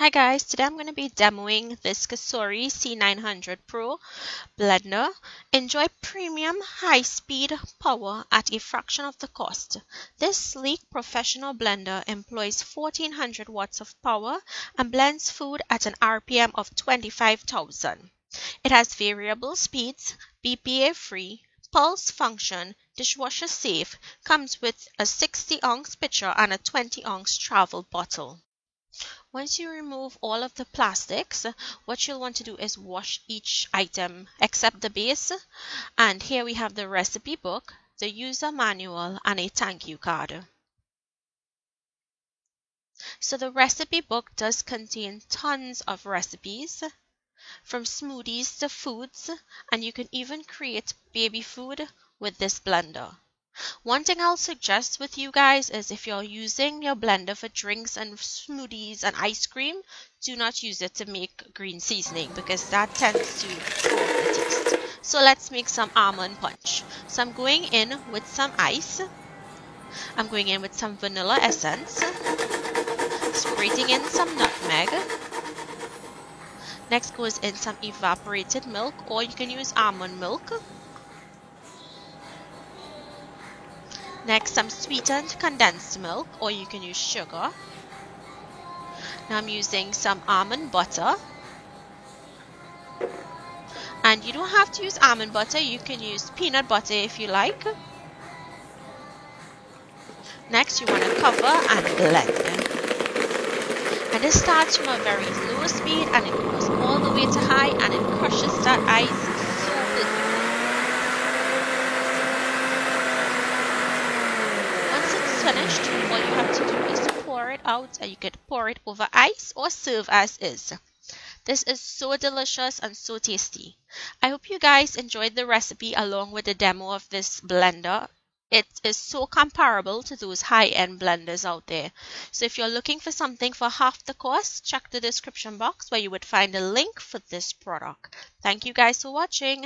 Hi guys, today I'm going to be demoing this Cosori C900 Pro blender. Enjoy premium high-speed power at a fraction of the cost. This sleek professional blender employs 1400 watts of power and blends food at an RPM of 25,000. It has variable speeds, BPA-free, pulse function, dishwasher safe, comes with a 60-ounce pitcher and a 20-ounce travel bottle. Once you remove all of the plastics, what you'll want to do is wash each item except the base. And here we have the recipe book, the user manual, and a thank you card. So the recipe book does contain tons of recipes, from smoothies to foods, and you can even create baby food with this blender. One thing I'll suggest with you guys is if you're using your blender for drinks and smoothies and ice cream, do not use it to make green seasoning because that tends to throw off the taste. So let's make some almond punch. So I'm going in with some ice. I'm going in with some vanilla essence. Grating in some nutmeg. Next goes in some evaporated milk, or you can use almond milk. Next, some sweetened condensed milk, or you can use sugar. Now I'm using some almond butter. And you don't have to use almond butter, you can use peanut butter if you like. Next, you want to cover and blend. And this starts from a very low speed and it goes all the way to high and it crushes that ice so beautifully. Once it's finished, all you have to do is pour it out, and you could pour it over ice or serve as is. This is so delicious and so tasty. I hope you guys enjoyed the recipe along with the demo of this blender. It is so comparable to those high-end blenders out there. So if you're looking for something for half the cost, check the description box where you would find a link for this product. Thank you guys for watching.